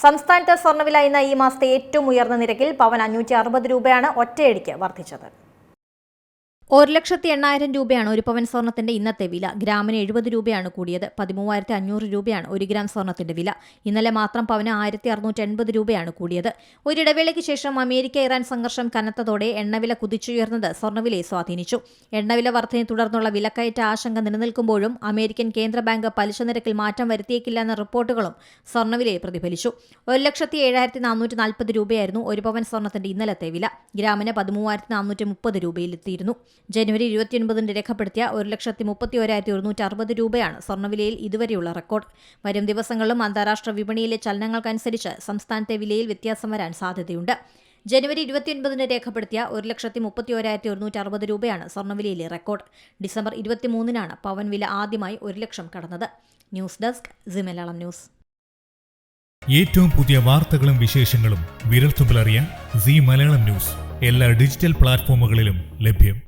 സംസ്ഥാനത്ത് സ്വർണ്ണവില ഇന്ന് ഈ മാസത്തെ ഏറ്റവും ഉയർന്ന നിരക്കിൽ പവൻ 560 രൂപയാണ് ഒറ്റയടിക്ക് വർദ്ധിച്ചത്. 1,80,000 രൂപയാണ് ഒരു പവൻ സ്വർണ്ണത്തിന്റെ ഇന്നത്തെ വില. ഗ്രാമിന് 70 രൂപയാണ് കൂടിയത്. 13,500 രൂപയാണ് 1 ഗ്രാം സ്വർണ്ണത്തിന്റെ വില. ഇന്നലെ മാത്രം പവന് 1,680 രൂപയാണ് കൂടിയത്. ഒരിടവേളയ്ക്ക് ശേഷം അമേരിക്ക-ഇറാൻ സംഘർഷം കനത്തതോടെ എണ്ണവില കുതിച്ചുയർന്നത് സ്വർണ്ണവിലയെ സ്വാധീനിച്ചു. എണ്ണവില വർധനയെ തുടർന്നുള്ള വിലക്കയറ്റ ആശങ്ക നിലനിൽക്കുമ്പോഴും അമേരിക്കൻ കേന്ദ്ര ബാങ്ക് പലിശ നിരക്കിൽ മാറ്റം വരുത്തിയേക്കില്ലെന്ന റിപ്പോർട്ടുകളും സ്വർണ്ണവിലയെ പ്രതിഫലിച്ചു. 1,07,440 രൂപയായിരുന്നു ഒരു പവൻ സ്വർണ്ണത്തിന്റെ ഇന്നലത്തെ വില. ഗ്രാമിന് 13,430 രൂപയിലെത്തിയിരുന്നു. ജനുവരി 29 രേഖപ്പെടുത്തിയ 1,31,160 രൂപയാണ് സ്വർണ്ണവിലയിൽ ഇതുവരെയുള്ള റെക്കോർഡ്. വരും ദിവസങ്ങളിലും അന്താരാഷ്ട്ര വിപണിയിലെ ചലനങ്ങൾക്കനുസരിച്ച് സംസ്ഥാനത്തെ വിലയിൽ വ്യത്യാസം വരാൻ സാധ്യതയുണ്ട്. ജനുവരി 29 രേഖപ്പെടുത്തിയ 1,31,160 രൂപയാണ് സ്വർണ്ണവിലയിലെ റെക്കോർഡ്. ഡിസംബർ 23 പവൻ വില ആദ്യമായി 1,00,000 കടന്നത്. News desk C Malayalam news. ഏറ്റവും പുതിയ വാർത്തകളും വിശേഷങ്ങളും വിരൽത്തുമ്പിലറിയാൻ സി മലയാളം ന്യൂസ് എല്ലാ ഡിജിറ്റൽ പ്ലാറ്റ്ഫോമുകളിലും ലഭ്യം.